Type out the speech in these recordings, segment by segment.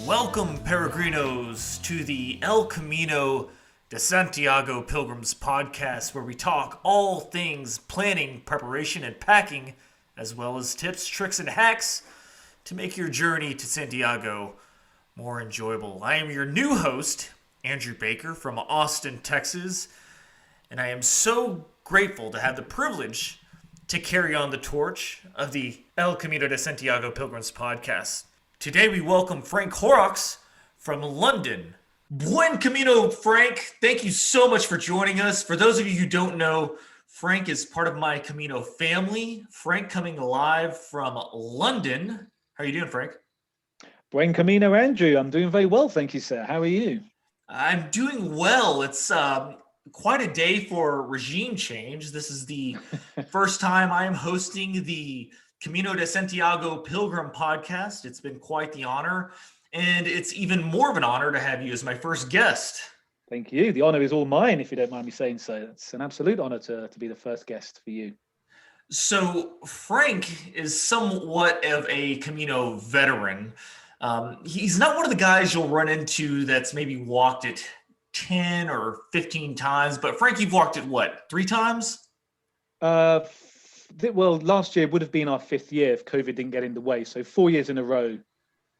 Welcome, Peregrinos, to the El Camino de Santiago Pilgrims podcast, where we talk all things planning, preparation, and packing, as well as tips, tricks, and hacks to make your journey to Santiago more enjoyable. I am your new host, Andrew Baker from Austin, Texas, and I am so grateful to have the privilege to carry on the torch of the El Camino de Santiago Pilgrims podcast. Today we welcome Frank Horrocks from London. Buen Camino, Frank. Thank you so much for joining us. For those of you who don't know, Frank is part of my Camino family. Frank coming live from London. How are you doing, Frank? Buen Camino, Andrew. I'm doing very well, thank you, sir. How are you? I'm doing well. It's quite a day for regime change. This is the first time I am hosting the Camino de Santiago Pilgrim podcast. It's been quite the honor, and it's even more of an honor to have you as my first guest. Thank you. The honor is all mine, if you don't mind me saying so. It's an absolute honor to be the first guest for you. So Frank is somewhat of a Camino veteran. He's not one of the guys you'll run into that's maybe walked it 10 or 15 times, but Frank, you've walked it what, 3 times? Well, last year would have been our 5th year if COVID didn't get in the way. So 4 years in a row,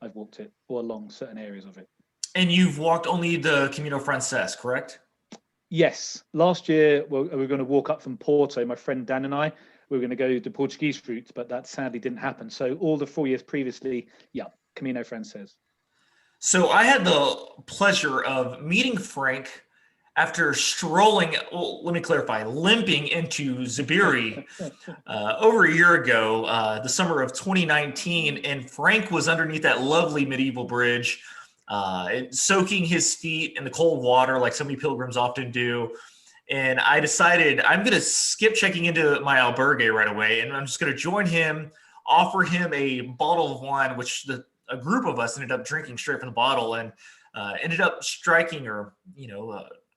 I've walked it, or along certain areas of it. And you've walked only the Camino Frances, correct? Yes. Last year, we were going to walk up from Porto, my friend Dan and I. We were going to go the Portuguese route, but that sadly didn't happen. So all the 4 years previously, Camino Frances. So I had the pleasure of meeting Frank after strolling, well, let me clarify, limping into Zubiri over a year ago, the summer of 2019, and Frank was underneath that lovely medieval bridge, soaking his feet in the cold water like so many pilgrims often do. And I decided I'm going to skip checking into my albergue right away, and I'm just going to join him, offer him a bottle of wine, which a group of us ended up drinking straight from the bottle, and ended up striking or,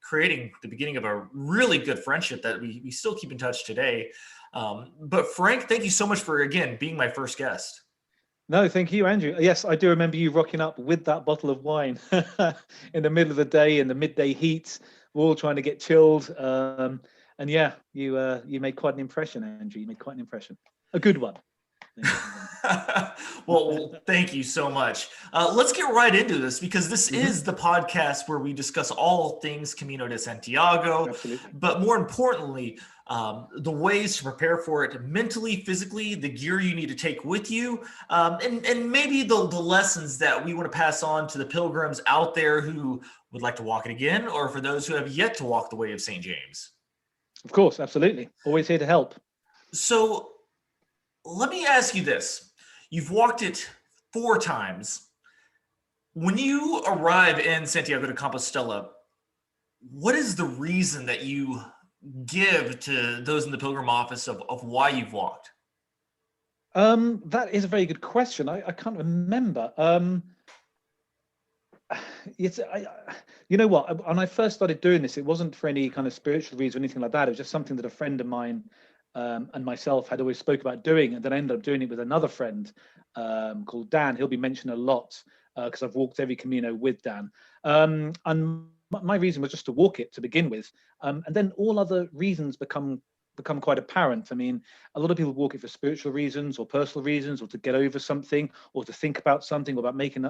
creating the beginning of a really good friendship that we still keep in touch today. But Frank, thank you so much for, again, being my first guest. No, thank you, Andrew. Yes, I do remember you rocking up with that bottle of wine in the middle of the day in the midday heat. We're all trying to get chilled. And yeah, you made quite an impression, Andrew. You made quite an impression. A good one. Well, thank you so much. Let's get right into this, because this is the podcast where we discuss all things Camino de Santiago. Absolutely. But more importantly, the ways to prepare for it mentally, physically, the gear you need to take with you, and maybe the lessons that we want to pass on to the pilgrims out there who would like to walk it again, or for those who have yet to walk the way of St. James. Of course, absolutely. Always here to help. So let me ask you this. You've walked it 4 times. When you arrive in Santiago de Compostela, what is the reason that you give to those in the Pilgrim office of why you've walked? That is a very good question. I can't remember. You know what? When I first started doing this, it wasn't for any kind of spiritual reason or anything like that. It was just something that a friend of mine and myself had always spoke about doing, and then I ended up doing it with another friend called Dan. He'll be mentioned a lot because I've walked every Camino with Dan. And my reason was just to walk it to begin with, and then all other reasons become quite apparent. I mean, a lot of people walk it for spiritual reasons or personal reasons, or to get over something, or to think about something, or about making,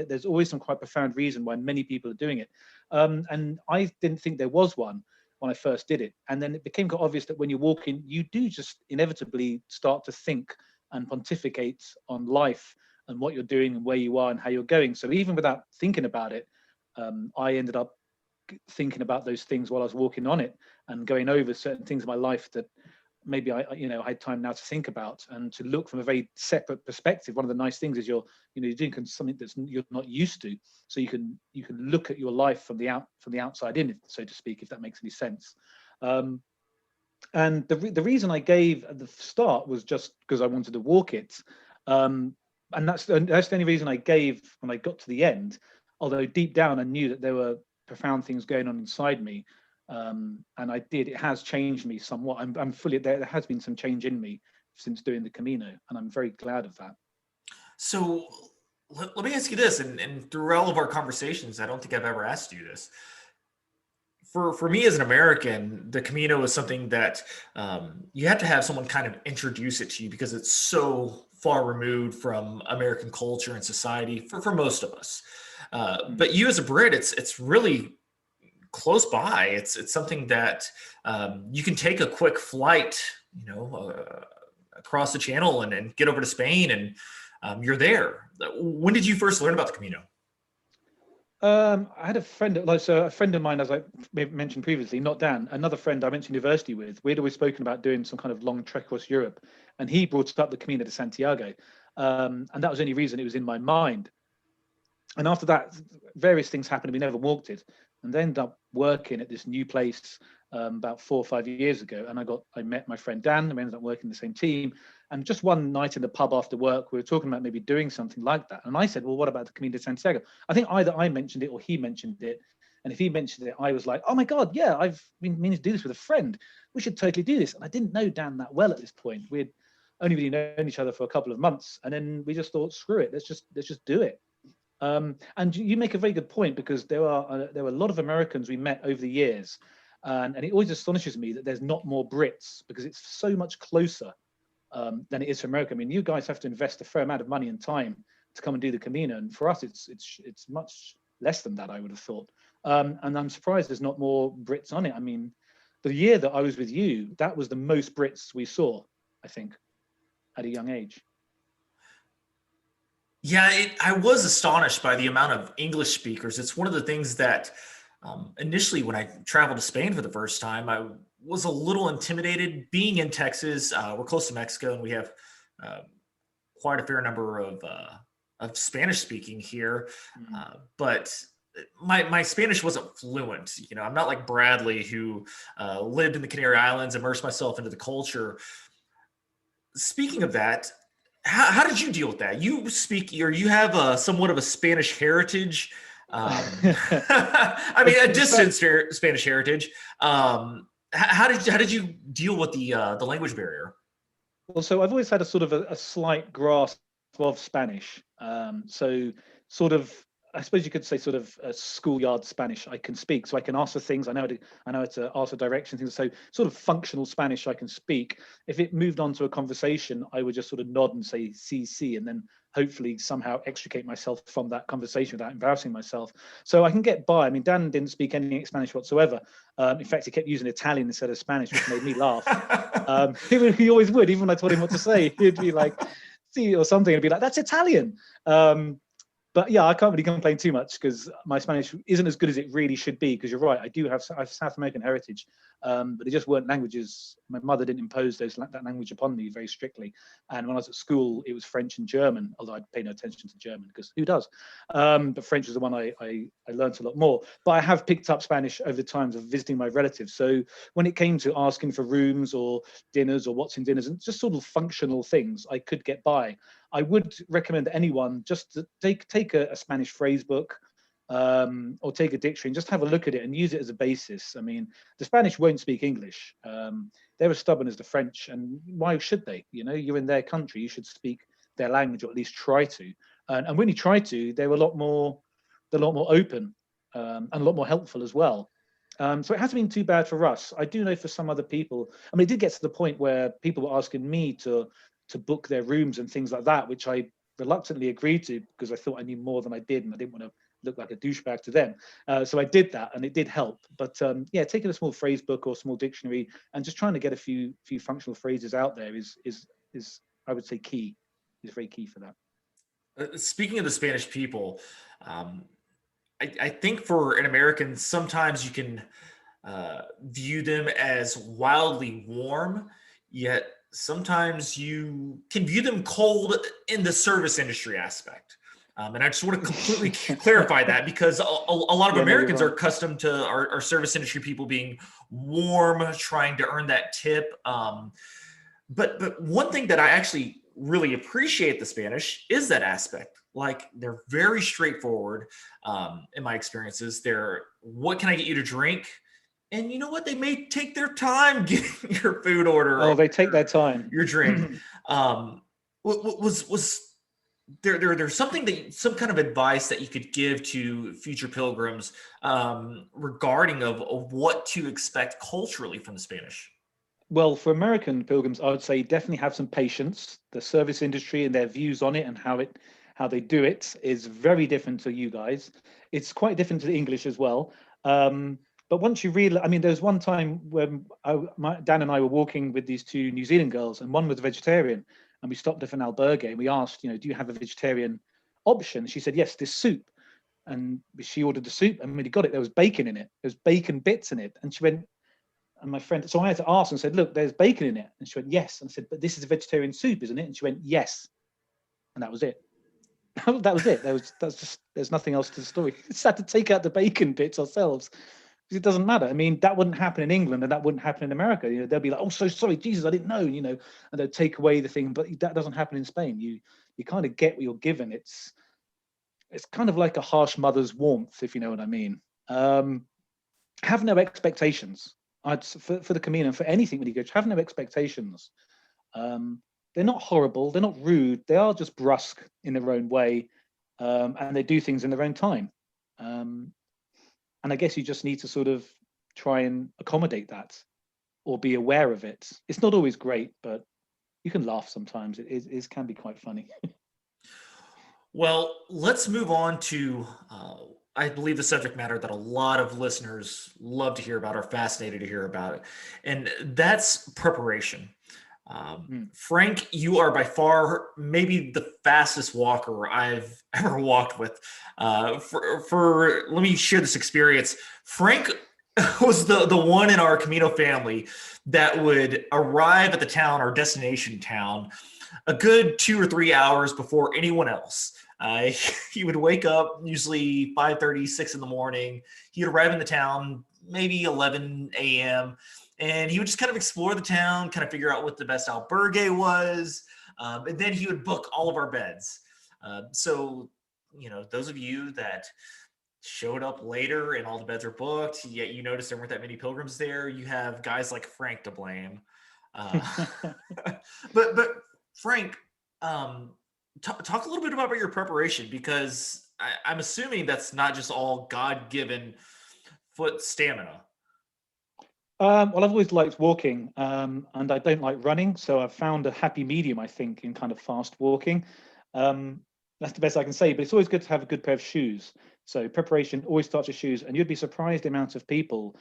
there's always some quite profound reason why many people are doing it. And I didn't think there was one when I first did it. And then it became quite obvious that when you're walking, you do just inevitably start to think and pontificate on life and what you're doing and where you are and how you're going. So even without thinking about it, I ended up thinking about those things while I was walking on it and going over certain things in my life that maybe I had time now to think about and to look from a very separate perspective. One of the nice things is you're doing something that's you're not used to, so you can look at your life from the outside in, so to speak, if that makes any sense. And the reason I gave at the start was just because I wanted to walk it, and that's the only reason I gave when I got to the end. Although deep down I knew that there were profound things going on inside me. And it has changed me somewhat. I'm fully there has been some change in me since doing the Camino, and I'm very glad of that. So let me ask you this, and through all of our conversations, I don't think I've ever asked you this. For me as an American, the Camino is something that you have to have someone kind of introduce it to you because it's so far removed from American culture and society for most of us. Mm. But you as a Brit, it's really close by. It's something that you can take a quick flight, across the channel and get over to Spain, and you're there. When did you first learn about the Camino? I had a friend, like, so a friend of mine, as I mentioned previously, not Dan, another friend I went to university with. We'd always spoken about doing some kind of long trek across Europe, and he brought up the Camino de Santiago, and that was the only reason it was in my mind. And after that, various things happened. We never walked it, and then ended up working at this new place about 4 or 5 years ago. And I met my friend Dan, and we ended up working in the same team. And just one night in the pub after work, we were talking about maybe doing something like that. And I said, "Well, what about the Camino de Santiago?" I think either I mentioned it or he mentioned it. And if he mentioned it, I was like, "Oh my God, yeah, I've been meaning to do this with a friend. We should totally do this." And I didn't know Dan that well at this point. We'd only really known each other for a couple of months, and then we just thought, "Screw it, let's just do it." And you make a very good point, because there were a lot of Americans we met over the years, and it always astonishes me that there's not more Brits, because it's so much closer than it is for America. I mean, you guys have to invest a fair amount of money and time to come and do the Camino, and for us, it's much less than that, I would have thought. And I'm surprised there's not more Brits on it. I mean, the year that I was with you, that was the most Brits we saw, I think, at a young age. Yeah, I was astonished by the amount of English speakers. It's one of the things that initially, when I traveled to Spain for the first time, I was a little intimidated. Being in Texas, we're close to Mexico, and we have uh, quite a fair number of Spanish speaking here. Mm. But my Spanish wasn't fluent. I'm not like Bradley, who lived in the Canary Islands, immersed myself into the culture. Speaking of that, how did you deal with that? You speak, or you have somewhat of a Spanish heritage. I mean, a distant Spanish heritage. How did you deal with the language barrier? Well, so I've always had a sort of a slight grasp of Spanish. So sort of, I suppose you could say, sort of a schoolyard Spanish I can speak. So I can ask for things. I know how to ask for directions, things. So sort of functional Spanish I can speak. If it moved on to a conversation, I would just sort of nod and say "sí, and then hopefully somehow extricate myself from that conversation without embarrassing myself. So I can get by. I mean, Dan didn't speak any Spanish whatsoever. In fact, he kept using Italian instead of Spanish, which made me laugh. He always would, even when I told him what to say, he'd be like, "See," or something, and be like, "That's Italian." But yeah, I can't really complain too much, because my Spanish isn't as good as it really should be. Because you're right, I have South American heritage, but they just weren't languages. My mother didn't impose that language upon me very strictly. And when I was at school, it was French and German, although I paid no attention to German, because who does? But French was the one I learned a lot more. But I have picked up Spanish over the times of visiting my relatives. So when it came to asking for rooms or dinners or what's in dinners and just sort of functional things, I could get by. I would recommend anyone just to take a Spanish phrase book, or take a dictionary and just have a look at it and use it as a basis. I mean, the Spanish won't speak English. They're as stubborn as the French, and why should they? You're in their country, you should speak their language, or at least try to. And when you try to, they're a lot more open, and a lot more helpful as well. So it hasn't been too bad for us. I do know for some other people, I mean, it did get to the point where people were asking me to book their rooms and things like that, which I reluctantly agreed to, because I thought I knew more than I did, and I didn't want to look like a douchebag to them. So I did that, and it did help. But yeah, taking a small phrase book or small dictionary and just trying to get a few functional phrases out there is I would say key. Is very key for that. Speaking of the Spanish people, um, I think for an American, sometimes you can view them as wildly warm, yet sometimes you can view them cold in the service industry aspect. And I just want to completely clarify that, because a lot of Yeah, no, you're Americans are right. accustomed to our service industry people being warm, trying to earn that tip. But one thing that I actually really appreciate the Spanish is that aspect. Like, they're very straightforward. In my experiences, they're, what can I get you to drink? And you know what? They may take their time getting your food order Oh, or they take their time. your drink. Was there's some kind of advice that you could give to future pilgrims regarding of what to expect culturally from the Spanish. Well, for American pilgrims, I would say definitely have some patience. The service industry and their views on it and how they do it is very different to you guys. It's quite different to the English as well. But once you realize, I mean, there was one time when Dan and I were walking with these two New Zealand girls, and one was a vegetarian, and we stopped at an albergue and we asked, do you have a vegetarian option? She said, yes, this soup. And she ordered the soup, and when he got it, there was bacon in it. There was bacon bits in it. And she went, and my friend, so I had to ask and said, look, there's bacon in it. And she went, yes. And I said, but this is a vegetarian soup, isn't it? And she went, yes. And that was it. That was it. There's nothing else to the story. We just had to take out the bacon bits ourselves. It doesn't matter. I mean, that wouldn't happen in England and that wouldn't happen in America. They'll be like, oh, so sorry, Jesus, I didn't know, and they'll take away the thing. But that doesn't happen in Spain. You kind of get what you're given. It's kind of like a harsh mother's warmth, if you know what I mean. Have no expectations. For the Camino, for anything when you go, have no expectations. They're not horrible, they're not rude, they are just brusque in their own way, and they do things in their own time. And I guess you just need to sort of try and accommodate that or be aware of it. It's not always great, but you can laugh sometimes. It can be quite funny. Well, let's move on to, I believe, the subject matter that a lot of listeners love to hear about, or fascinated to hear about it, and that's preparation. Frank, you are by far maybe the fastest walker I've ever walked with. Let me share this experience. Frank was the one in our Camino family that would arrive at the town, our destination town, a good 2 or 3 hours before anyone else. He would wake up usually 5:30, 6 in the morning. He'd arrive in the town maybe 11 a.m. and he would just kind of explore the town, kind of figure out what the best albergue was, and then he would book all of our beds. So, those of you that showed up later and all the beds are booked, yet you noticed there weren't that many pilgrims there, you have guys like Frank to blame. But Frank, talk a little bit about your preparation, because I'm assuming that's not just all God-given foot stamina. Well, I've always liked walking, and I don't like running, so I've found a happy medium, I think, in kind of fast walking. That's the best I can say, but it's always good to have a good pair of shoes. So preparation always starts with shoes, and you'd be surprised the amount of people.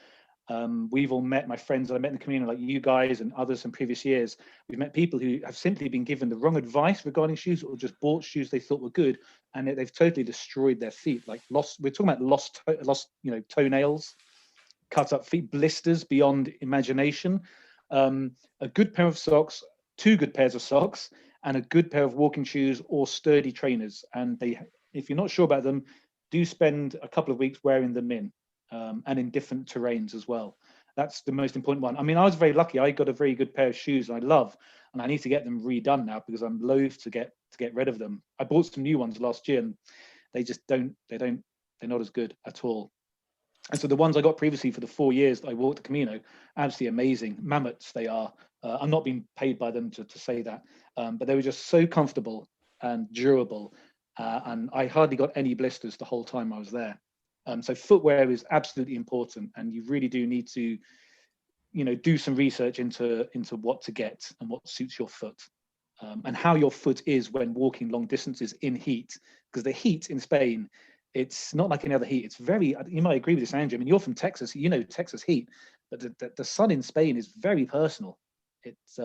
We've all met, my friends that I met in the Camino, like you guys and others in previous years. We've met people who have simply been given the wrong advice regarding shoes, or just bought shoes they thought were good, and they've totally destroyed their feet. Like we're talking about lost toenails, cut up feet, blisters beyond imagination. A good pair of socks, 2 good pairs of socks, and a good pair of walking shoes or sturdy trainers. And if you're not sure about them, do spend a couple of weeks wearing them and in different terrains as well. That's the most important one. I mean, I was very lucky. I got a very good pair of shoes I love, and I need to get them redone now because I'm loath to get rid of them. I bought some new ones last year, and they're not as good at all. And so the ones I got previously for the 4 years that I walked the Camino, absolutely amazing. Mammoths they are. I'm not being paid by them to say that, but they were just so comfortable and durable, and I hardly got any blisters the whole time I was there. So footwear is absolutely important, and you really do need to, do some research into what to get and what suits your foot, and how your foot is when walking long distances in heat, because the heat in Spain, it's not like any other heat. It's very, you might agree with this, Andrew. I mean, you're from Texas, Texas heat, but the sun in Spain is very personal. It's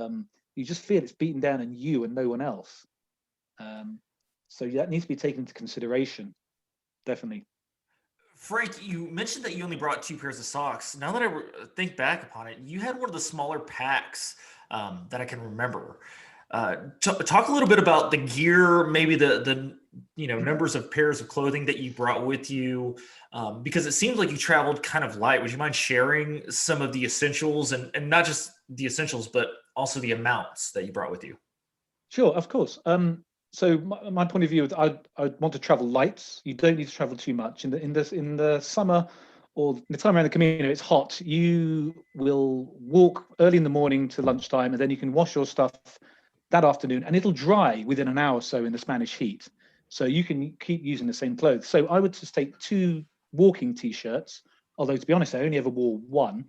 you just feel it's beaten down on you and no one else. So that needs to be taken into consideration, definitely. Frank, you mentioned that you only brought 2 pairs of socks. Now that I think back upon it, you had one of the smaller packs that I can remember. Talk a little bit about the gear, maybe the numbers of pairs of clothing that you brought with you, because it seems like you traveled kind of light. Would you mind sharing some of the essentials, and not just the essentials, but also the amounts that you brought with you? Sure, of course. So my point of view, I'd want to travel light. You don't need to travel too much. In the summer or the time around the Camino, it's hot. You will walk early in the morning to lunchtime, and then you can wash your stuff that afternoon, and it'll dry within an hour or so in the Spanish heat. So you can keep using the same clothes. So I would just take 2 walking t-shirts, although to be honest, I only ever wore one.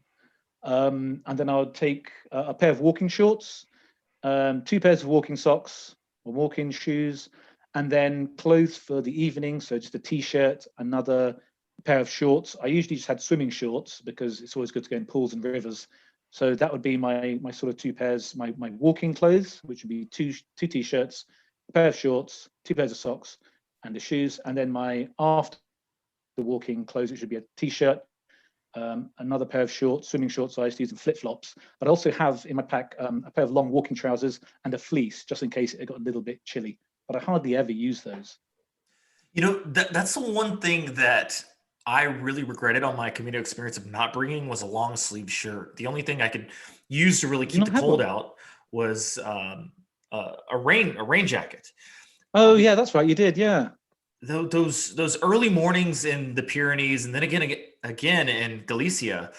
And then I would take a pair of walking shorts, 2 pairs of walking socks or walking shoes, and then clothes for the evening. So just a t-shirt, another pair of shorts. I usually just had swimming shorts because it's always good to go in pools and rivers. So that would be my sort of 2 pairs, my walking clothes, which would be two t-shirts, a pair of shorts, 2 pairs of socks, and the shoes. And then my after walking clothes, which would be a t-shirt, another pair of shorts, swimming shorts I used to use, and flip-flops. But I also have in my pack a pair of long walking trousers and a fleece, just in case it got a little bit chilly. But I hardly ever use those. That's the one thing that I really regretted on my Camino experience of not bringing was a long sleeve shirt. The only thing I could use to really keep the cold out was a rain jacket. Oh yeah, that's right, you did, yeah. Those early mornings in the Pyrenees, and then again in Galicia,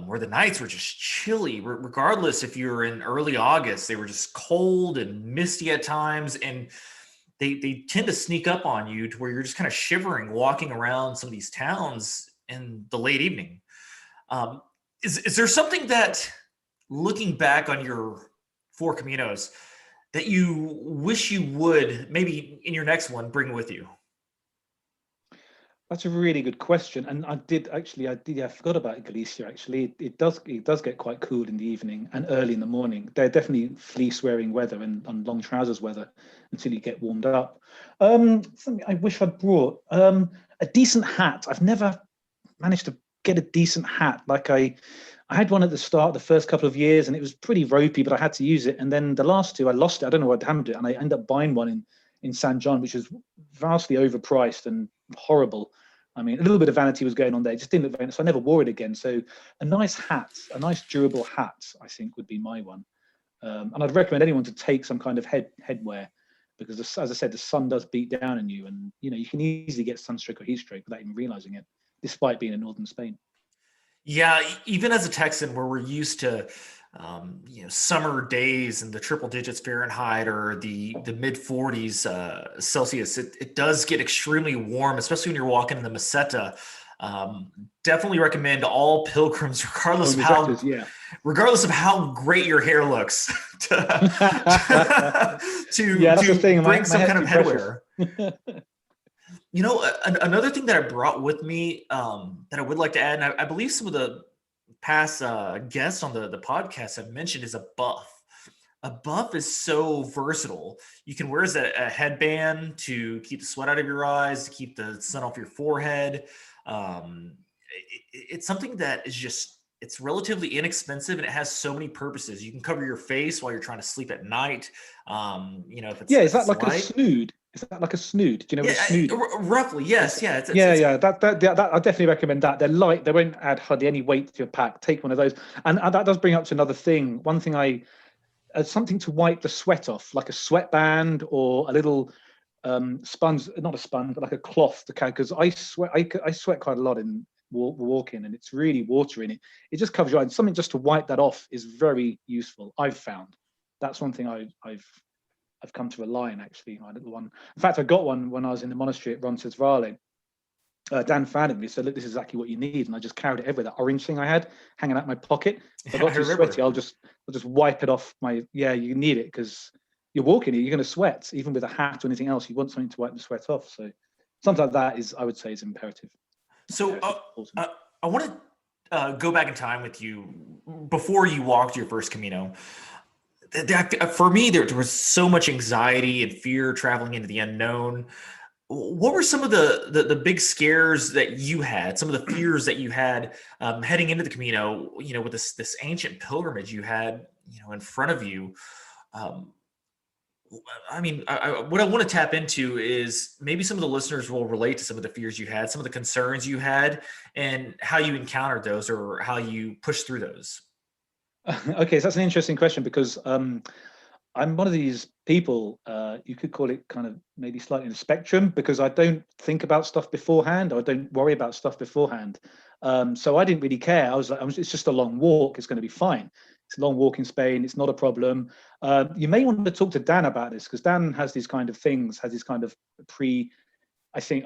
where the nights were just chilly. Regardless if you were in early August, they were just cold and misty at times, and they tend to sneak up on you to where you're just kind of shivering walking around some of these towns in the late evening. Is there something that, looking back on your 4 Caminos, that you wish you would maybe in your next one bring with you? That's a really good question, and I forgot about Galicia. Actually, it does get quite cool in the evening and early in the morning. They're definitely fleece-wearing weather and long trousers weather until you get warmed up. Something I wish I'd brought, a decent hat. I've never managed to get a decent hat. Like I had one at the start, the first couple of years, and it was pretty ropey, but I had to use it. And then the last 2, I lost it. I don't know what happened to it, and I ended up buying one in San John, which was vastly overpriced and horrible. I mean, a little bit of vanity was going on there. It just didn't look very nice. So I never wore it again. So a nice hat, a nice durable hat, I think would be my one. And I'd recommend anyone to take some kind of headwear, because as I said, the sun does beat down on you, and you can easily get sunstroke or heat stroke without even realizing it, despite being in northern Spain. Yeah, even as a Texan, where we're used to summer days in the triple digits Fahrenheit or the mid 40s Celsius, it does get extremely warm, especially when you're walking in the Meseta. Definitely recommend all pilgrims, regardless of how great your hair looks, to bring some kind of headwear. Another thing that I brought with me that I would like to add, and I believe some of the past guests on the podcast have mentioned, is a buff. A buff is so versatile. You can wear as a headband to keep the sweat out of your eyes, to keep the sun off your forehead. It's something that is it's relatively inexpensive, and it has so many purposes. You can cover your face while you're trying to sleep at night. Is that like a snood? Is that like a snood? Do you know what a snood is? Roughly, yes. Yeah. That I definitely recommend that. They're light. They won't add hardly any weight to your pack. Take one of those. And that does bring up to another thing. One thing something to wipe the sweat off, like a sweatband or a little sponge, not a sponge, but like a cloth to carry. Because I sweat quite a lot in walking, and it's really watery, and it just covers your eyes. Something just to wipe that off is very useful, I've found. That's one thing I've come to rely on, actually, my little one. In fact, I got one when I was in the monastery at Roncesvalles. Dan found it and he said, "Look, this is exactly what you need." And I just carried it everywhere. That orange thing I had hanging out my pocket. If I got too sweaty, I'll just wipe it off my. Yeah, you need it because you're walking. You're going to sweat, even with a hat or anything else. You want something to wipe the sweat off. So something like that I would say, is imperative. So I want to go back in time with you before you walked your first Camino. For me, there was so much anxiety and fear traveling into the unknown. What were some of the big scares that you had, some of the fears that you had heading into the Camino, with this ancient pilgrimage you had, in front of you? What I want to tap into is maybe some of the listeners will relate to some of the fears you had, some of the concerns you had, and how you encountered those or how you pushed through those. Okay, so that's an interesting question, because I'm one of these people, you could call it kind of maybe slightly in the spectrum, because I don't think about stuff beforehand, or I don't worry about stuff beforehand. So I didn't really care. I was like, it's just a long walk. It's going to be fine. It's a long walk in Spain. It's not a problem. You may want to talk to Dan about this, because Dan has these kind of things, has these kind of I think,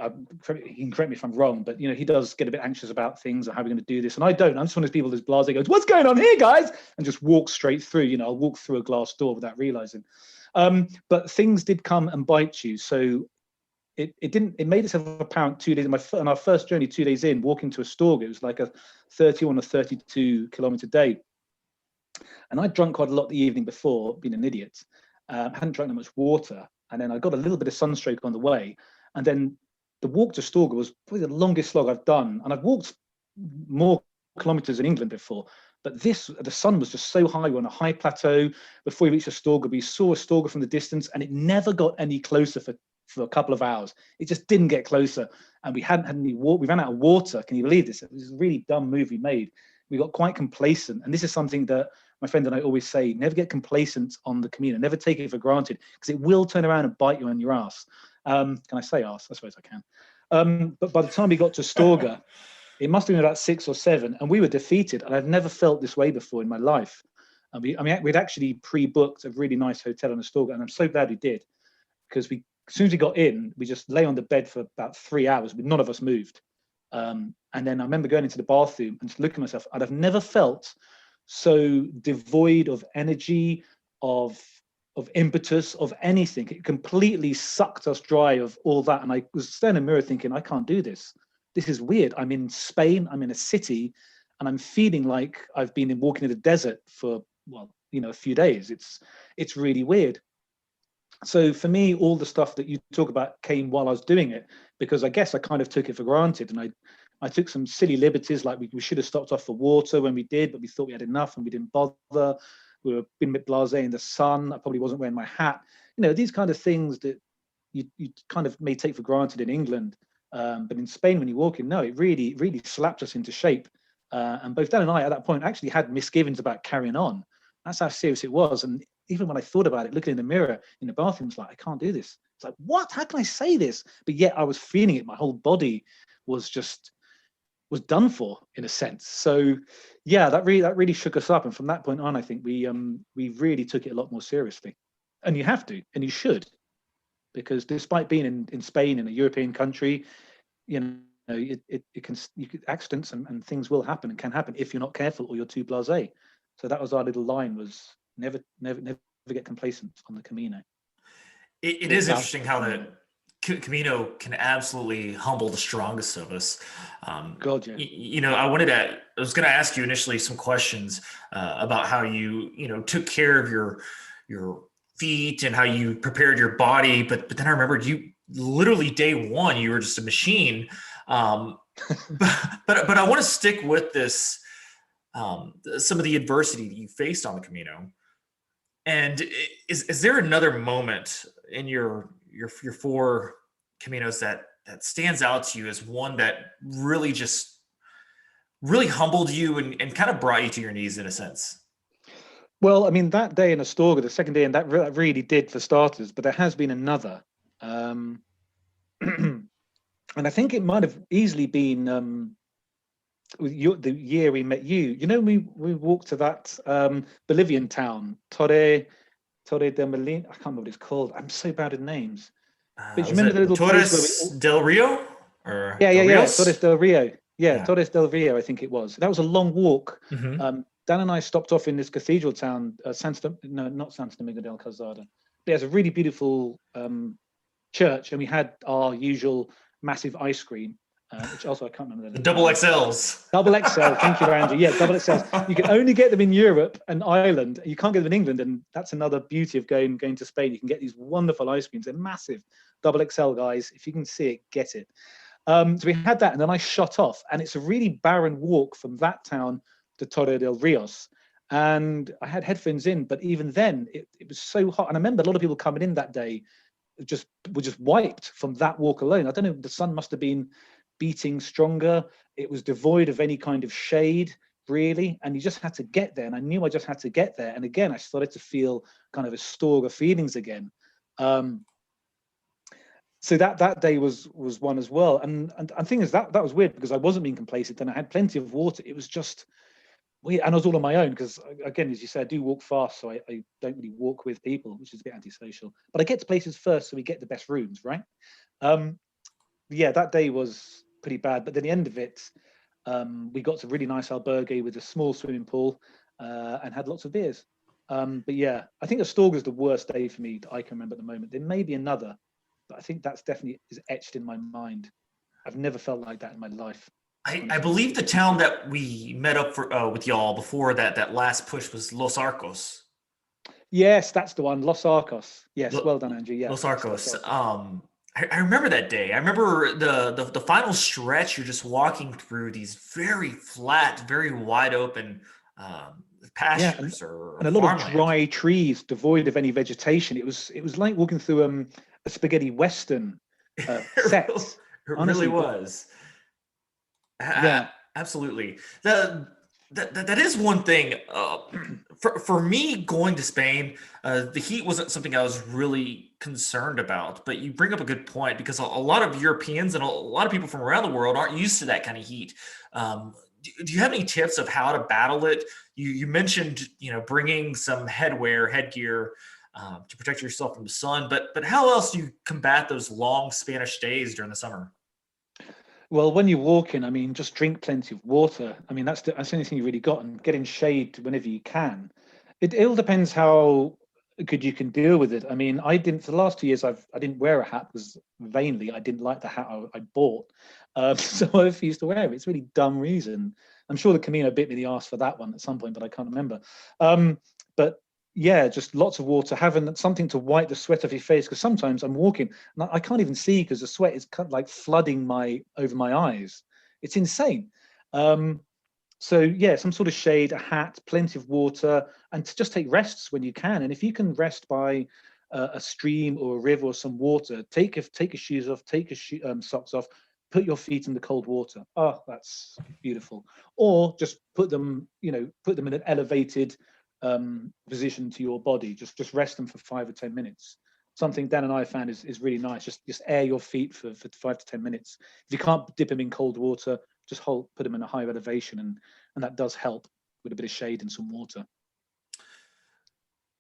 he can correct me if I'm wrong, but he does get a bit anxious about things, or how we're going to do this. And I don't. I'm just one of those people that's blasé, goes, "What's going on here, guys?" and just walk straight through. I'll walk through a glass door without realizing. But things did come and bite you. So it made itself apparent 2 days on our first journey, 2 days in, walking to Astorga. It was like a 31 or 32 kilometer day. And I'd drunk quite a lot the evening before, being an idiot. Hadn't drunk that much water. And then I got a little bit of sunstroke on the way. And then the walk to Astorga was probably the longest slog I've done. And I've walked more kilometers in England before. But the sun was just so high. We were on a high plateau. Before we reached Astorga, we saw Astorga from the distance, and it never got any closer for a couple of hours. It just didn't get closer. And we hadn't had any water. We ran out of water. Can you believe this? It was a really dumb move we made. We got quite complacent. And this is something that my friend and I always say: never get complacent on the Camino. Never take it for granted, because it will turn around and bite you on your ass. Can I say ass? I suppose I can. But by the time we got to Astorga, it must have been about 6 or 7, and we were defeated. And I've never felt this way before in my life. We'd actually pre-booked a really nice hotel in Astorga, and I'm so glad we did, because as soon as we got in, we just lay on the bed for about 3 hours, but none of us moved. And then I remember going into the bathroom and just looking at myself, and I've never felt so devoid of energy, of impetus, of anything. It completely sucked us dry of all that. And I was staring in the mirror thinking, I can't do this. This is weird. I'm in Spain, I'm in a city, and I'm feeling like I've been walking in the desert for, a few days. It's really weird. So for me, all the stuff that you talk about came while I was doing it, because I guess I kind of took it for granted. And I took some silly liberties, like we should have stopped off for water when we did, but we thought we had enough and we didn't bother. We were being a bit blasé in the sun. I probably wasn't wearing my hat. These kind of things that you kind of may take for granted in England. But in Spain, when you walk in, no, it really, really slapped us into shape. And both Dan and I at that point actually had misgivings about carrying on. That's how serious it was. And even when I thought about it, looking in the mirror in the bathroom, it's like, I can't do this. It's like, what? How can I say this? But yet I was feeling it. My whole body was done for, in a sense. So yeah, that really shook us up. And from that point on, I think we really took it a lot more seriously. And you have to, and you should, because despite being in Spain, in a European country, accidents and things will happen and can happen if you're not careful or you're too blasé. So that was our little line: was never get complacent on the Camino. It is interesting how the Camino can absolutely humble the strongest of us. God, yeah. I was going to ask you initially some questions about how you took care of your feet and how you prepared your body, but then I remembered you literally day one you were just a machine. But I want to stick with this. Some of the adversity that you faced on the Camino, and is there another moment in your 4 Caminos that stands out to you as one that really humbled you and kind of brought you to your knees in a sense? Well, I mean, that day in Astorga, the second day, and that really did for starters, but there has been another. And I think it might have easily been the year we met you. We walked to that Bolivian town, Torre del Molino. I can't remember what it's called. I'm so bad at names. But you remember the little Torres place del Rio? Or yeah, Torres del Rio. Yeah, Torres del Rio, I think it was. That was a long walk. Mm-hmm. Dan and I stopped off in this cathedral town, not San Domingo del Calzada. There's a really beautiful church, and we had our usual massive ice cream, which also I can't remember. The double XLs. Double XL, thank you, Andrew. Yeah, double XLs. You can only get them in Europe and Ireland. You can't get them in England, and that's another beauty of going to Spain. You can get these wonderful ice creams. They're massive. Double XL, guys. If you can see it, get it. So we had that, and then I shot off, and it's a really barren walk from that town to Torre del Rios. And I had headphones in, but even then, it was so hot. And I remember a lot of people coming in that day were just wiped from that walk alone. I don't know, the sun must have been beating stronger. It was devoid of any kind of shade, really, and you just had to get there. And I knew I just had to get there. And again, I started to feel kind of a store of feelings again. So that day was one as well. And the thing is that was weird, because I wasn't being complacent and I had plenty of water. It was just and I was all on my own because, again, as you said, I do walk fast, so I don't really walk with people, which is a bit antisocial. But I get to places first, so we get the best rooms, right? Yeah, that day was pretty bad. But then the end of it, we got to a really nice albergue with a small swimming pool and had lots of beers. But yeah, I think Astorga is the worst day for me that I can remember at the moment. There may be another, but I think that's definitely is etched in my mind. I've never felt like that in my life. I believe the town that we met up for with y'all before that last push was Los Arcos. Yes, that's the one. Los Arcos. Yes, Lo- well done, Andrew. Yeah, Los Arcos. I remember that day. I remember the final stretch. You're just walking through these very flat, very wide open pastures or and a lot farmland. of dry trees devoid of any vegetation. It was like walking through a spaghetti western set. It Honestly, really was. Yeah. Absolutely. That is one thing. For me, going to Spain, the heat wasn't something I was really concerned about. But you bring up a good point because a lot of Europeans and a lot of people from around the world aren't used to that kind of heat. Do you have any tips of how to battle it? You mentioned bringing some headgear to protect yourself from the sun, but how else do you combat those long Spanish days during the summer? Well, when you're walking, I mean, just drink plenty of water. I mean, that's the only thing you really got, and get in shade whenever you can. It all depends how good you can deal with it. I mean, I didn't for the last 2 years. I didn't wear a hat because vainly I didn't like the hat I bought, so I refused to wear it. It's a really dumb reason. I'm sure the Camino bit me the arse for that one at some point, but I can't remember. But yeah, just lots of water, having something to wipe the sweat off your face, because sometimes I'm walking and I can't even see because the sweat is kind of like flooding over my eyes. It's insane. So yeah, some sort of shade, a hat, plenty of water, and to just take rests when you can. And if you can rest by a stream or a river or some water, take your shoes off, take your socks off, put your feet in the cold water. Oh, that's beautiful. Or just put them in an elevated position to your body. Just rest them for 5 or 10 minutes. Something Dan and I found is really nice. Just air your feet for 5 to 10 minutes. If you can't dip them in cold water, just put them in a higher elevation, and that does help with a bit of shade and some water.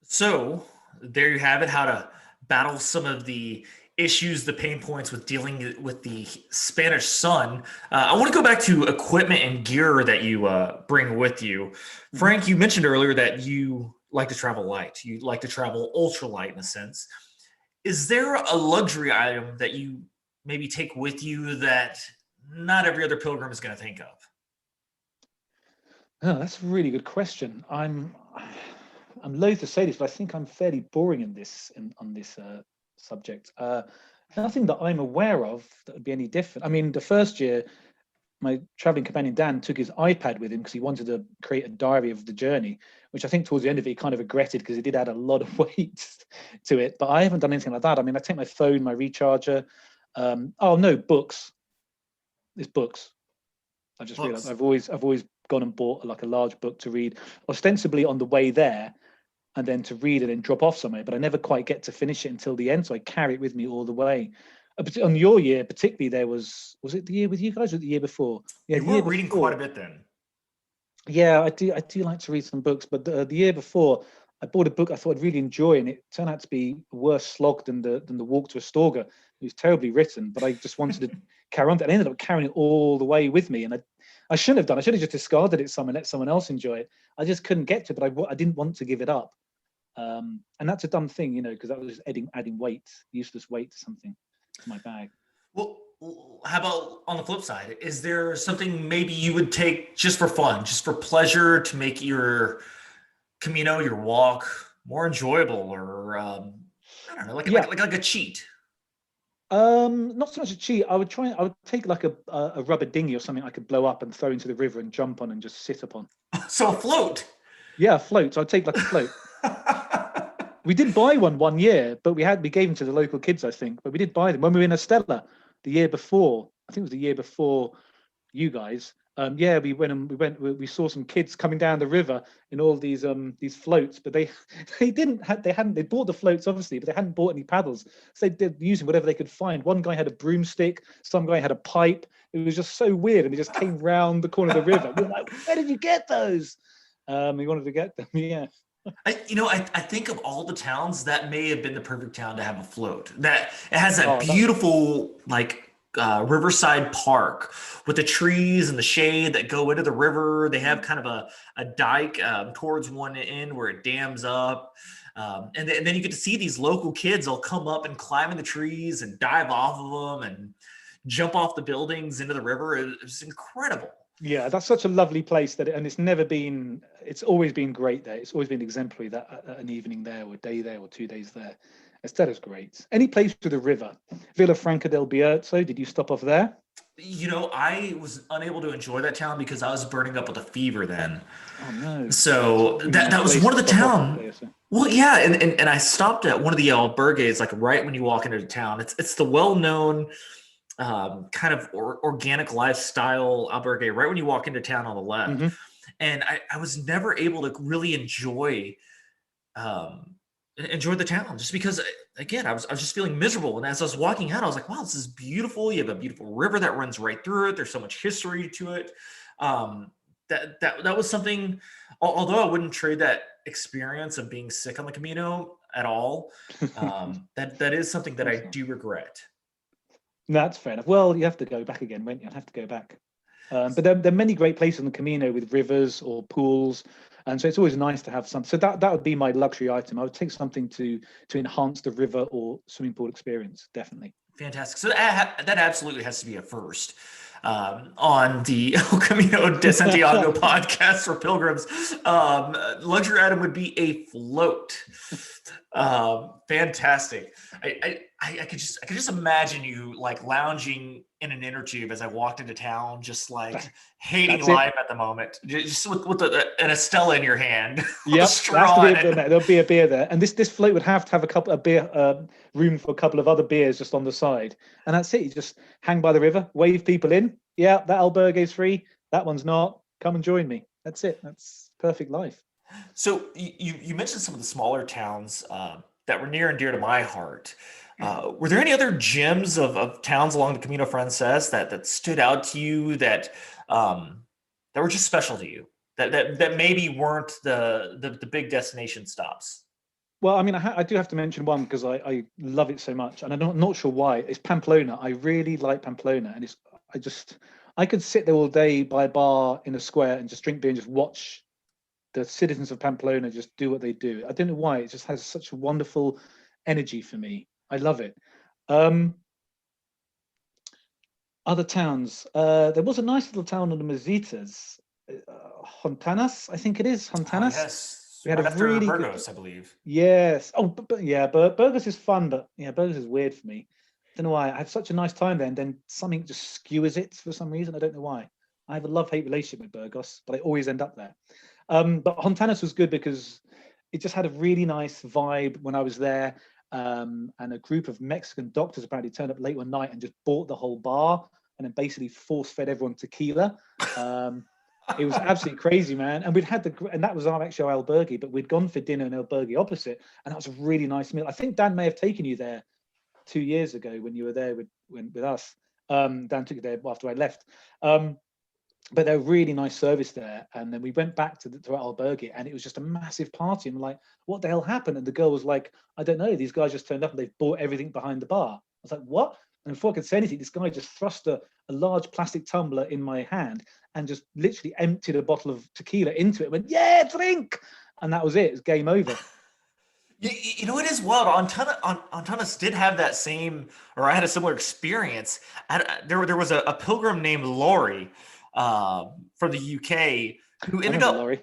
So there you have it, how to battle some of the issues, the pain points with dealing with the Spanish sun. I want to go back to equipment and gear that you bring with you. Frank, you mentioned earlier that you like to travel light. You like to travel ultralight in a sense. Is there a luxury item that you maybe take with you that not every other pilgrim is going to think of? Oh, that's a really good question. I'm loath to say this, but I think I'm fairly boring on this subject. Nothing that I'm aware of that would be any different. I mean, the first year, my traveling companion Dan took his iPad with him because he wanted to create a diary of the journey, which I think towards the end of it he kind of regretted because it did add a lot of weight to it. But I haven't done anything like that. I mean, I take my phone, my recharger. Books. It's books. I just realized I've always gone and bought like a large book to read, ostensibly on the way there, and then to read it and drop off somewhere. But I never quite get to finish it until the end, so I carry it with me all the way. On your year, particularly, there was it the year with you guys or the year before? Yeah, you were reading quite a bit then. Yeah, I do like to read some books, but the year before, I bought a book I thought I'd really enjoy, and it turned out to be a worse slog than the walk to Astorga. It was terribly written, but I just wanted to carry on. And I ended up carrying it all the way with me, and I shouldn't have done. I should have just discarded it some and let someone else enjoy it. I just couldn't get to it, but I didn't want to give it up. And that's a dumb thing, because that was just adding weight, useless weight to something, to my bag. Well, how about on the flip side? Is there something maybe you would take just for fun, just for pleasure, to make your Camino, your walk, more enjoyable, or I don't know, like a cheat? Not so much a cheat. I would take like a rubber dinghy or something I could blow up and throw into the river and jump on and just sit upon. So a float. Yeah, a float. So I'd take like a float. We did buy one year, but we gave them to the local kids, I think. But we did buy them when we were in Estella the year before. I think it was the year before you guys. Yeah, we saw some kids coming down the river in all these floats, but they they bought the floats obviously, but they hadn't bought any paddles, so they did using whatever they could find. One guy had a broomstick, some guy had a pipe. It was just so weird, and they just came round the corner of the river. We were like, where did you get those? We wanted to get them. Yeah. I think of all the towns, that may have been the perfect town to have a float. That it has that beautiful riverside park with the trees and the shade that go into the river. They have kind of a dike towards one end where it dams up. And then you get to see these local kids all come up and climb in the trees and dive off of them and jump off the buildings into the river. It was incredible. Yeah, that's such a lovely place it's always been great there. It's always been exemplary that an evening there or a day there or 2 days there. Estella's great. Any place with a river. Villafranca del Bierzo, did you stop off there? I was unable to enjoy that town because I was burning up with a fever then. Oh no. So that was one of the towns. Well, yeah, and I stopped at one of the albergues, like right when you walk into the town. It's the well-known kind of organic lifestyle albergue right when you walk into town on the left. Mm-hmm. And I was never able to really enjoy the town just because, again, I was just feeling miserable. And as I was walking out, I was like, wow, this is beautiful. You have a beautiful river that runs right through it. There's so much history to it. That was something, although I wouldn't trade that experience of being sick on the Camino at all. That is something that I do regret. That's fair enough. Well, you have to go back again, won't you? I'll have to go back. But there are many great places on the Camino with rivers or pools. And so it's always nice to have some. So that would be my luxury item. I would take something to enhance the river or swimming pool experience, definitely. Fantastic. So that absolutely has to be a first on the El Camino de Santiago podcast for pilgrims. Luxury item would be a float. Fantastic. I could just imagine you like lounging in an inner tube as I walked into town, just like hating life at the moment, just with an Estella in your hand. Yep, there'll be a beer there, and this float would have to have a beer room for a couple of other beers just on the side, and that's it. You just hang by the river, wave people in. Yeah, that albergue is free. That one's not. Come and join me. That's it. That's perfect life. So you mentioned some of the smaller towns that were near and dear to my heart. Were there any other gems of towns along the Camino Frances that stood out to you that were just special to you, that maybe weren't the big destination stops? Well, I mean, I do have to mention one because I love it so much, and I'm not sure why. It's Pamplona. I really like Pamplona, and I could sit there all day by a bar in a square and just drink beer and just watch the citizens of Pamplona just do what they do. I don't know why. It just has such a wonderful energy for me. I love it. Other towns. There was a nice little town on the Mesitas. Hontanas, I think it is. Hontanas. Oh, yes. We had right a really Burgos, I believe. Yes. Oh, but yeah, Burgos is fun, but yeah, Burgos is weird for me. I don't know why. I had such a nice time there, and then something just skewers it for some reason. I don't know why. I have a love-hate relationship with Burgos, but I always end up there. But Hontanas was good because it just had a really nice vibe when I was there. And a group of Mexican doctors apparently turned up late one night and just bought the whole bar and then basically force-fed everyone tequila. It was absolutely crazy, man. And and that was our actual albergue, but we'd gone for dinner in albergue opposite, and that was a really nice meal. I think Dan may have taken you there 2 years ago when you were there with us. Dan took you there after I left. But they're really nice service there. And then we went back to our albergue, and it was just a massive party. And we're like, what the hell happened? And the girl was like, I don't know. These guys just turned up and they've bought everything behind the bar. I was like, what? And before I could say anything, this guy just thrust a large plastic tumbler in my hand and just literally emptied a bottle of tequila into it. Went, yeah, drink. And that was it. It was game over. You know, it is wild. Antanas did have that same, or I had a similar experience. There was a pilgrim named Laurie from the UK who ended up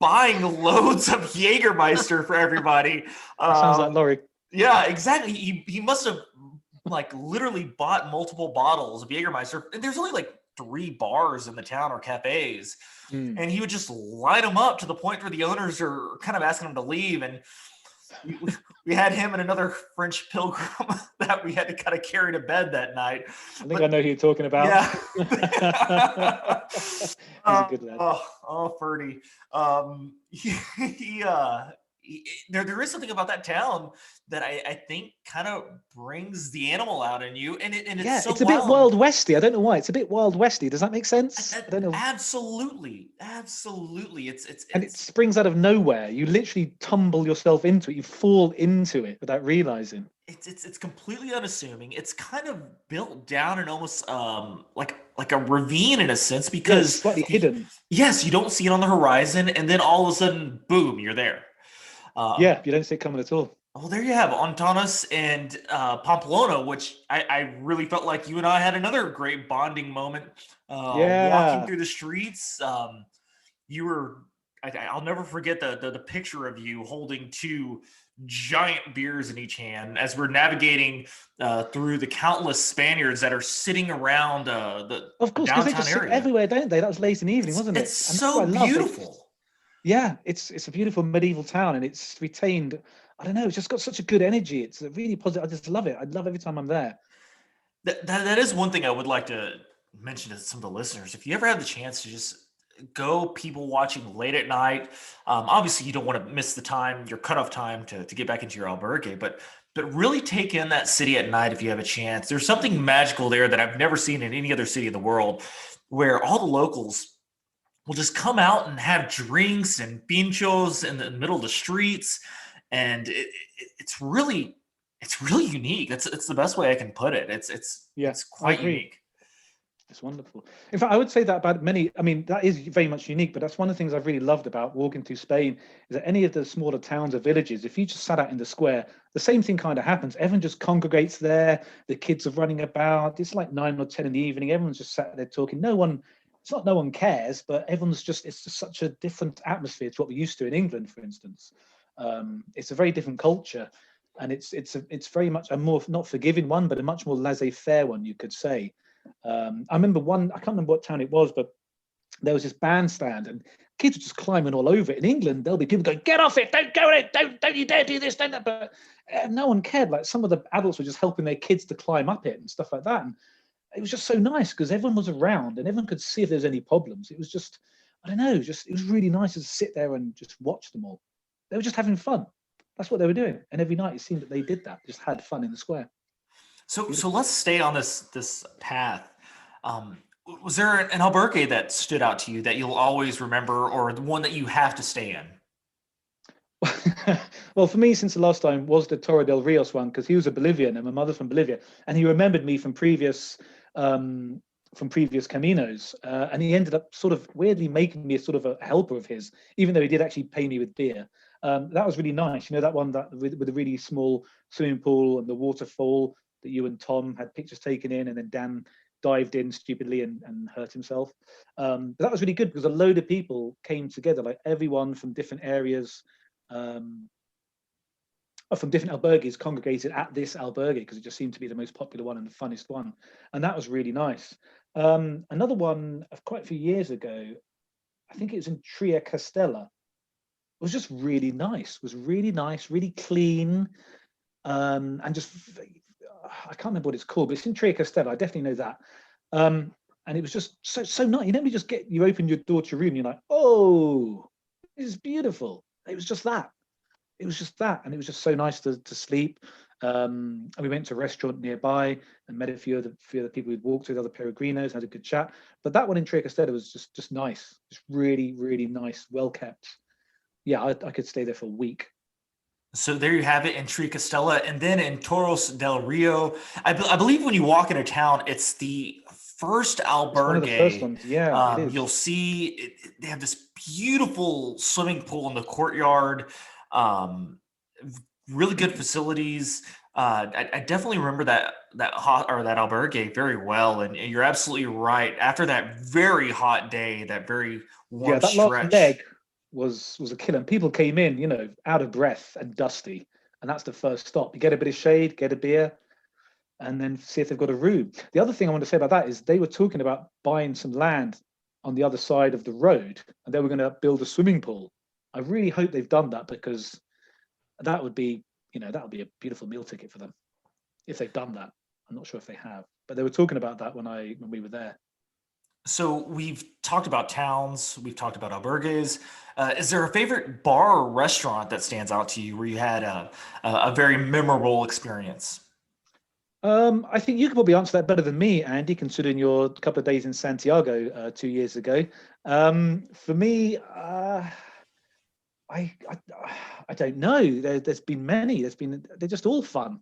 buying loads of Jägermeister for everybody. Sounds like Laurie. Yeah, exactly. He must have like literally bought multiple bottles of Jägermeister. And there's only like 3 bars in the town or cafes. And he would just line them up to the point where the owners are kind of asking him to leave. And we, we had him and another French pilgrim that we had to kind of carry to bed that night. I think I know who you're talking about. Yeah. He's a good lad. Ferdy. There is something about that town that I think kind of brings the animal out in you, and it's so it's a bit Wild Westy. I don't know why. It's a bit Wild Westy. Does that make sense? I don't know. Absolutely. And it springs out of nowhere. You literally tumble yourself into it. You fall into it without realizing. It's completely unassuming. It's kind of built down and almost like a ravine in a sense, because it's slightly hidden. Yes, you don't see it on the horizon, and then all of a sudden, boom, you're there. You don't see it coming at all. Well, there you have Antanas and Pamplona, which I really felt like you and I had another great bonding moment. Walking through the streets. I'll never forget the picture of you holding two giant beers in each hand as we're navigating through the countless Spaniards that are sitting around the of course, because they just sit everywhere, don't they? That was late in the evening, wasn't it? It's so beautiful. Yeah, it's a beautiful medieval town, and it's retained. I don't know. It's just got such a good energy. It's a really positive. I just love it. I love every time I'm there. That is one thing I would like to mention to some of the listeners. If you ever have the chance to just go people watching late at night, obviously you don't want to miss the time, your cutoff time to get back into your albergue, but really take in that city at night if you have a chance. There's something magical there that I've never seen in any other city in the world, where all the locals will just come out and have drinks and pinchos in the middle of the streets. And it's really unique. It's the best way I can put it. It's quite unique. It's wonderful. In fact, I would say that about many, I mean, that is very much unique, but that's one of the things I've really loved about walking through Spain, is that any of the smaller towns or villages, if you just sat out in the square, the same thing kind of happens. Everyone just congregates there. The kids are running about. It's like 9 or 10 in the evening. Everyone's just sat there talking. No one cares, but it's just such a different atmosphere to what we're used to in England, for instance. It's a very different culture, and it's very much a more, not forgiving one, but a much more laissez-faire one, you could say. I remember I can't remember what town it was, but there was this bandstand and kids were just climbing all over it. In England, there'll be people going, "Get off it, don't go in it, don't you dare do this, don't that." But no one cared. Like, some of the adults were just helping their kids to climb up it and stuff like that. And it was just so nice because everyone was around and everyone could see if there's any problems. It was just, I don't know, it was really nice to sit there and just watch them all. They were just having fun. That's what they were doing. And every night it seemed that they did that, just had fun in the square. So let's stay on this path. Was there an albergue that stood out to you that you'll always remember, or the one that you have to stay in? Well, for me, since the last time, was the Torre del Rios one, because he was a Bolivian and my mother's from Bolivia, and he remembered me from previous caminos, and he ended up sort of weirdly making me a sort of a helper of his, even though he did actually pay me with beer. That was really nice. You know, that one that with a really small swimming pool and the waterfall that you and Tom had pictures taken in, and then Dan dived in stupidly and hurt himself. But that was really good because a load of people came together, like everyone from different areas, from different albergues congregated at this albergue because it just seemed to be the most popular one and the funnest one. And that was really nice. Another one of quite a few years ago, I think it was in Tria Castella. It was just really nice. It was really nice, really clean, and just, I can't remember what it's called, but it's in Tria Castella. I definitely know that. And it was just so nice. You know, you open your door to your room, and you're like, oh, this is beautiful. It was just that. It was just that, and it was just so nice to sleep. And we went to a restaurant nearby and met a few of the people we'd walked with, other Peregrinos, had a good chat. But that one in Tria Castella was just nice, just really, really nice, well kept. Yeah, I could stay there for a week. So there you have it in Tria Castella, and then in Toros del Rio. I believe when you walk into town, it's the first albergue. It's one of the first ones. Yeah, it is. You'll see they have this beautiful swimming pool in the courtyard. Really good facilities. I definitely remember that albergue very well, and you're absolutely right. After that very hot day, that very warm that stretch, last leg was a killer. And people came in, you know, out of breath and dusty, and that's the first stop. You get a bit of shade, get a beer, and then see if they've got a room. The other thing I want to say about that is they were talking about buying some land on the other side of the road, and they were going to build a swimming pool. I really hope they've done that, because That would be, that would be a beautiful meal ticket for them if they've done that. I'm not sure if they have, but they were talking about that when we were there. So we've talked about towns, we've talked about albergues. Is there a favorite bar or restaurant that stands out to you where you had a very memorable experience? I think you could probably answer that better than me, Andy, considering your couple of days in Santiago 2 years ago. For me, I don't know. There's been many. They're just all fun.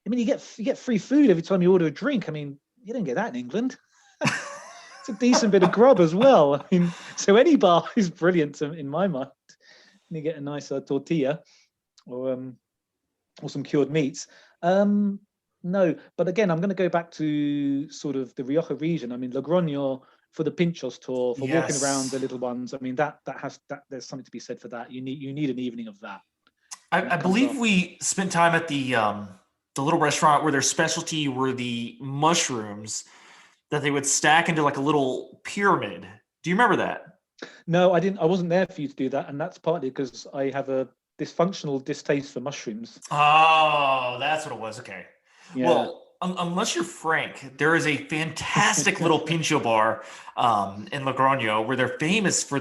I mean, you get free food every time you order a drink. I mean, you don't get that in England. It's a decent bit of grub as well. I mean, so any bar is brilliant in my mind. You get a nice tortilla or some cured meats. No, but again, I'm going to go back to sort of the Rioja region. I mean, Logroño for the Pinchos tour, for walking around the little ones. I mean, there's something to be said for that. You need an evening of that. I believe we spent time at the little restaurant where their specialty were the mushrooms that they would stack into like a little pyramid. Do you remember that? No, I didn't. I wasn't there for you to do that, and that's partly because I have a dysfunctional distaste for mushrooms. Oh, that's what it was. Okay. Yeah. Well, unless you're Frank, there is a fantastic little pincho bar in Logroño where they're famous for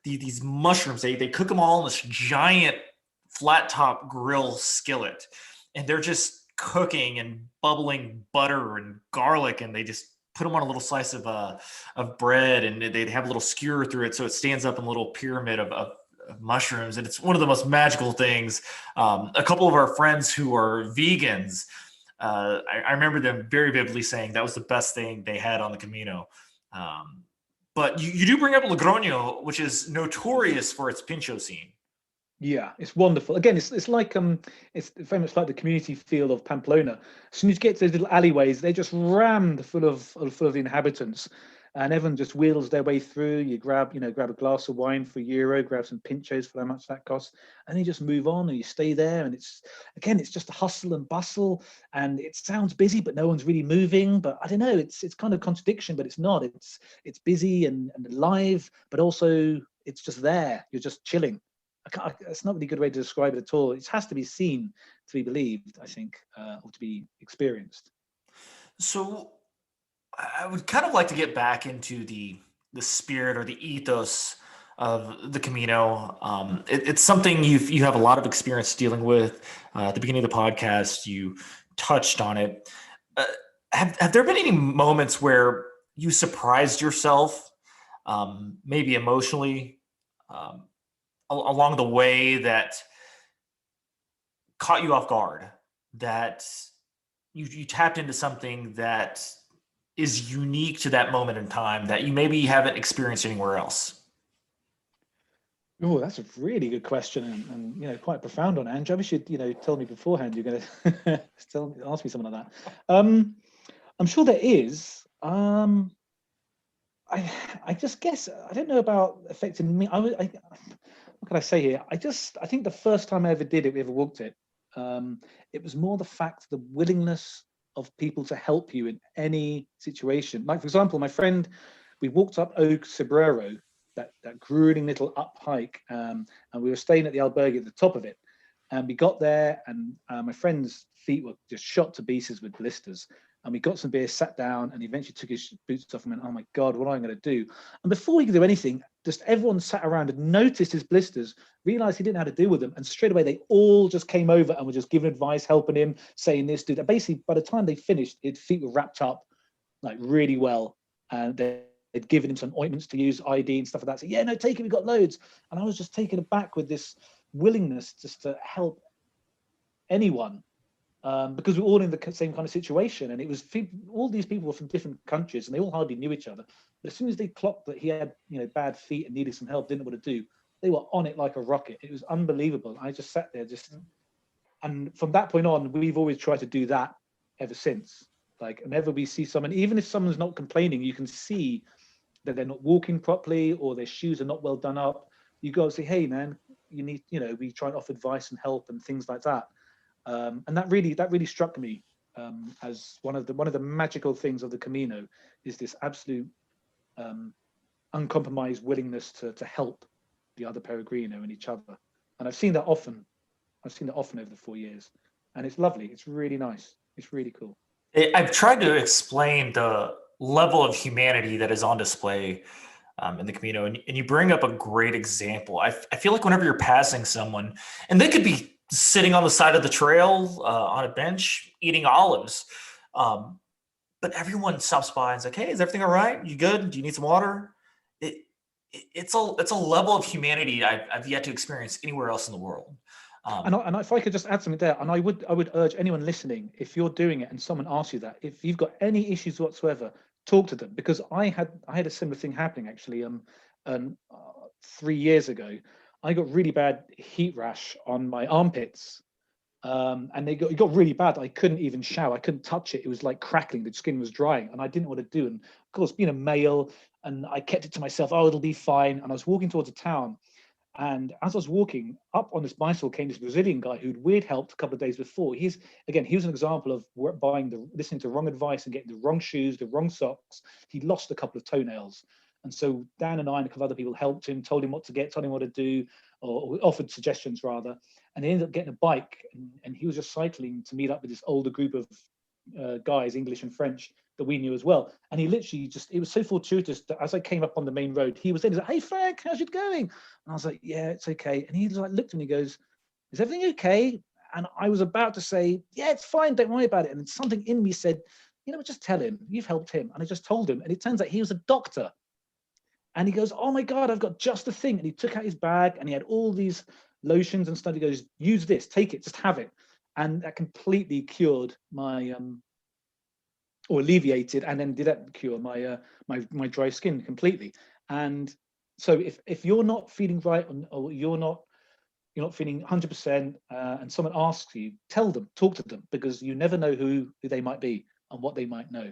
these mushrooms. They cook them all in this giant flat top grill skillet, and they're just cooking and bubbling butter and garlic, and they just put them on a little slice of bread, and they'd have a little skewer through it so it stands up in a little pyramid of mushrooms, and it's one of the most magical things. A couple of our friends who are vegans, I remember them very vividly saying that was the best thing they had on the Camino. But you do bring up Logroño, which is notorious for its pincho scene. Yeah, it's wonderful. Again, it's like it's very much like the community feel of Pamplona. As soon as you get to those little alleyways, they're just rammed full of inhabitants, and everyone just wheels their way through. You grab a glass of wine for €1, grab some pinchos for how much that costs, and you just move on and you stay there. And it's just a hustle and bustle, and it sounds busy, but no one's really moving. But I don't know, it's kind of contradiction, but it's not. It's busy and alive, but also it's just there. You're just chilling. It's not really a good way to describe it at all. It has to be seen to be believed, I think, or to be experienced. So I would kind of like to get back into the spirit or the ethos of the Camino. It's something you have a lot of experience dealing with. At the beginning of the podcast, you touched on it. Have there been any moments where you surprised yourself, maybe emotionally, along the way that caught you off guard, that you tapped into something that is unique to that moment in time that you maybe haven't experienced anywhere else? Oh, that's a really good question, and quite profound on Ange. I wish you'd tell me beforehand you're going to ask me something like that. I'm sure there is. I just guess I don't know about affecting me. What can I say here? I think the first time I ever did it, we ever walked it, it was more the fact, the willingness of people to help you in any situation. Like, for example, my friend, we walked up O Cebrero, that grueling little up hike, and we were staying at the albergue at the top of it. And we got there, and my friend's feet were just shot to pieces with blisters. And we got some beer, sat down, and he eventually took his boots off and went, "Oh my God, what am I going to do?" And before he could do anything, just everyone sat around and noticed his blisters, realized he didn't know how to deal with them. And straight away, they all just came over and were just giving advice, helping him, saying this, do that. Basically, by the time they finished, his feet were wrapped up like really well. And they'd given him some ointments to use, ID and stuff like that. So, yeah, no, take it, we got loads. And I was just taken aback with this willingness just to help anyone. Because we're all in the same kind of situation, and it was all these people were from different countries, and they all hardly knew each other. But as soon as they clocked that he had, bad feet and needed some help, didn't know what to do, they were on it like a rocket. It was unbelievable. I just sat there, and from that point on, we've always tried to do that ever since. Like, whenever we see someone, even if someone's not complaining, you can see that they're not walking properly or their shoes are not well done up. You go and say, "Hey, man, you need," we try and offer advice and help and things like that. And that really struck me as one of the magical things of the Camino is this absolute uncompromised willingness to help the other Peregrino and each other. And I've seen that often I've seen it often over the 4 years, and it's lovely. It's really nice. It's really cool. I've tried to explain the level of humanity that is on display in the Camino, and you bring up a great example. I feel like whenever you're passing someone, and they could be sitting on the side of the trail on a bench eating olives, um, but everyone stops by and is like, "Hey, is everything all right? You good? Do you need some water?" It, it's a level of humanity I've yet to experience anywhere else in the world. And if I could just add something there, and I would urge anyone listening, if you're doing it and someone asks you that, if you've got any issues whatsoever, talk to them, because I had a similar thing happening actually. 3 years ago, I got really bad heat rash on my armpits, and it got really bad. I couldn't even shower. I couldn't touch it. It was like crackling. The skin was drying, and I didn't know what to do. And of course, being a male, and I kept it to myself. Oh, it'll be fine. And I was walking towards a town. And as I was walking up on this bicycle, came this Brazilian guy who'd weird helped a couple of days before. He was an example of listening to wrong advice and getting the wrong shoes, the wrong socks. He lost a couple of toenails. And so Dan and I and a couple of other people helped him, told him what to get, told him what to do, or offered suggestions rather. And they ended up getting a bike, and he was just cycling to meet up with this older group of guys, English and French, that we knew as well. And he literally it was so fortuitous that as I came up on the main road, he was like, "Hey Frank, how's it going?" And I was like, "Yeah, it's okay." And he like looked at me and he goes, "Is everything okay?" And I was about to say, "Yeah, it's fine, don't worry about it." And then something in me said, "You know, just tell him, you've helped him." And I just told him. And it turns out he was a doctor. And he goes, "Oh my God, I've got just the thing." And he took out his bag and he had all these lotions and stuff. He goes, "Use this, take it, just have it." And that completely cured my or alleviated, and then did that cure my my dry skin completely. And so if you're not feeling right, or you're not feeling 100%, and someone asks you, tell them, talk to them, because you never know who they might be and what they might know.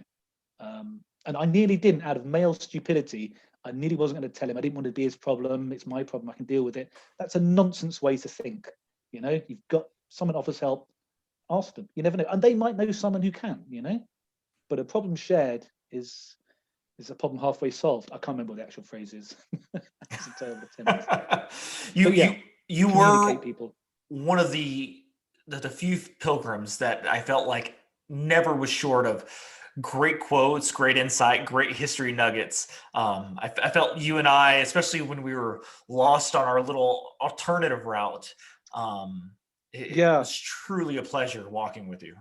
And I nearly didn't, out of male stupidity. I nearly wasn't going to tell him. I didn't want to be his problem. It's my problem. I can deal with it. That's a nonsense way to think. You've got someone offers help, ask them. You never know, and they might know someone who can. But a problem shared is a problem halfway solved. I can't remember what the actual phrase is. It's a terrible attempt. You were people. One of the few pilgrims that I felt like never was short of great quotes, great insight, great history nuggets. I felt you and I, especially when we were lost on our little alternative route, it was truly a pleasure walking with you.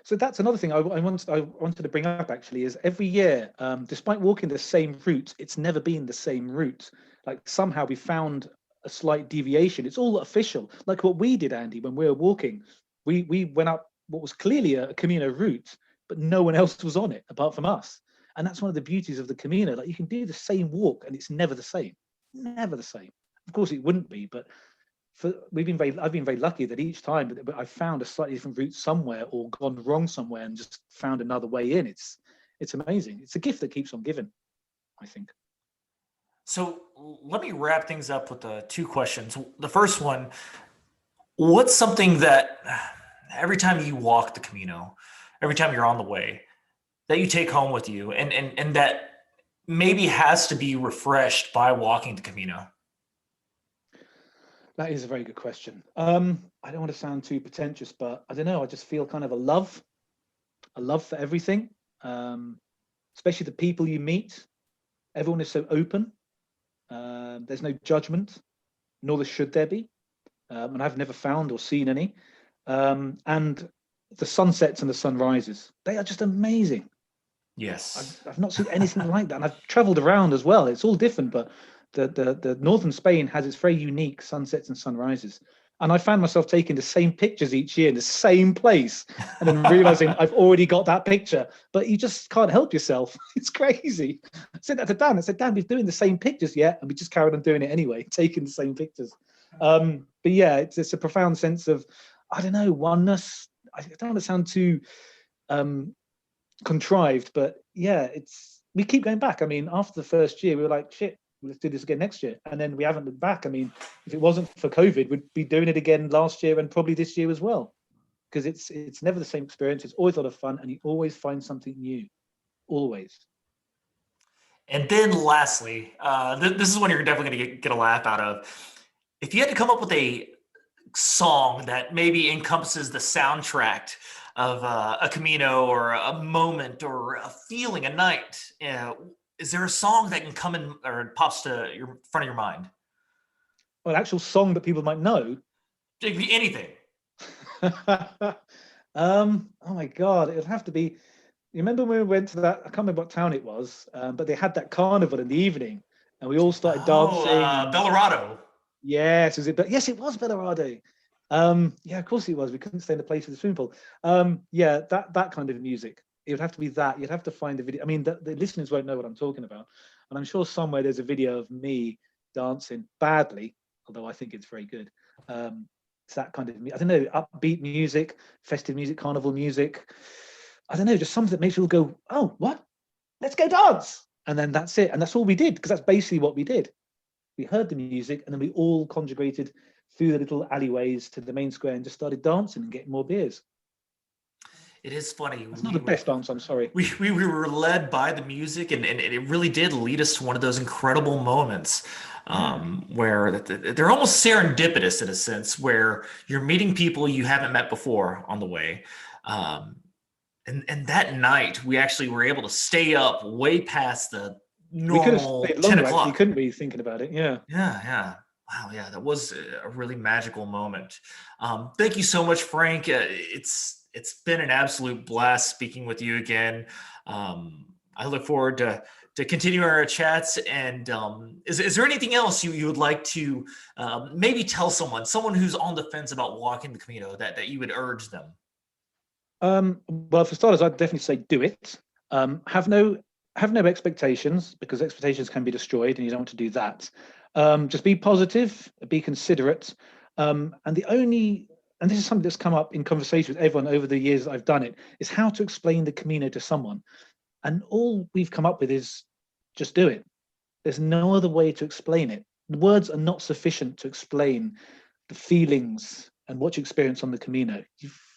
So that's another thing I wanted to bring up actually, is every year, despite walking the same route, it's never been the same route. Like somehow we found a slight deviation. It's all official. Like what we did, Andy, when we were walking, we went up what was clearly a Camino route, but no one else was on it apart from us. And that's one of the beauties of the Camino. Like you can do the same walk and it's never the same. Never the same. Of course it wouldn't be, but I've been very lucky that each time I've found a slightly different route somewhere, or gone wrong somewhere and just found another way in. It's amazing. It's a gift that keeps on giving, I think. So let me wrap things up with two questions. The first one, what's something that every time you walk the Camino, every time you're on the way, that you take home with you and that maybe has to be refreshed by walking the Camino? That is a very good question. I don't want to sound too pretentious, but I don't know. I just feel kind of a love for everything, especially the people you meet. Everyone is so open. There's no judgment, nor should there be. And I've never found or seen any. And the sunsets and the sunrises, they are just amazing. Yes. I've not seen anything like that. And I've traveled around as well. It's all different, but the northern Spain has its very unique sunsets and sunrises. And I found myself taking the same pictures each year in the same place, and then realizing I've already got that picture, but you just can't help yourself. It's crazy. I said that to Dan. I said, "Dan, we're doing the same pictures yet," and we just carried on doing it anyway, taking the same pictures. But yeah, it's a profound sense of, I don't know, oneness. I don't want to sound too contrived, but yeah, we keep going back. I mean, after the first year, we were like, shit, let's do this again next year. And then we haven't looked back. I mean, if it wasn't for COVID, we'd be doing it again last year and probably this year as well, because it's never the same experience. It's always a lot of fun, and you always find something new, always. And then lastly, this is one you're definitely going to get a laugh out of. If you had to come up with a song that maybe encompasses the soundtrack of a Camino, or a moment, or a feeling, a night? Is there a song that can come in or pops to your front of your mind? Well, an actual song that people might know. It could be anything. Oh my God, it would have to be. You remember when we went to that? I can't remember what town it was, but they had that carnival in the evening, and we all started dancing. Bellarado. Yes, was it? But yes, it was Bellarado. Yeah, of course it was. We couldn't stay in the place with the swimming pool. Yeah, that kind of music. It would have to be that. You'd have to find the video. I mean, the listeners won't know what I'm talking about, and I'm sure somewhere there's a video of me dancing badly, although I think it's very good. It's that kind of, I don't know, upbeat music, festive music, carnival music. I don't know, just something that makes people go, oh, what? Let's go dance. And then that's it. And that's all we did, because that's basically what we did. We heard the music, and then we all conjugated through the little alleyways to the main square and just started dancing and getting more beers. It is funny. It's not the best dance, I'm sorry. We were led by the music, and it really did lead us to one of those incredible moments where they're almost serendipitous in a sense, where you're meeting people you haven't met before on the way. And that night, we actually were able to stay up way past the normal 10 o'clock. You couldn't be thinking about it. Yeah. Yeah. Wow. Yeah, that was a really magical moment. Thank you so much, Frank. It's been an absolute blast speaking with you again. I look forward to continue our chats. And is there anything else you would like to maybe tell someone who's on the fence about walking the Camino, that you would urge them? Well, for starters, I'd definitely say do it. Have no expectations, because expectations can be destroyed, and you don't want to do that. Just be positive, be considerate, and this is something that's come up in conversation with everyone over the years that I've done it, is how to explain the Camino to someone. And all we've come up with is just do it. There's no other way to explain it. The words are not sufficient to explain the feelings and what you experience on the Camino.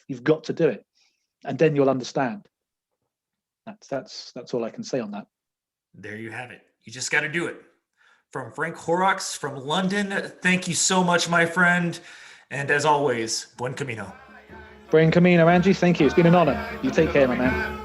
You've got to do it, and then you'll understand. That's all I can say on that. There you have it. You just got to do it. From Frank Horrocks from London, thank you so much, my friend. And as always, Buen Camino. Buen Camino, Angie. Thank you. It's been an honor. You take care, my man.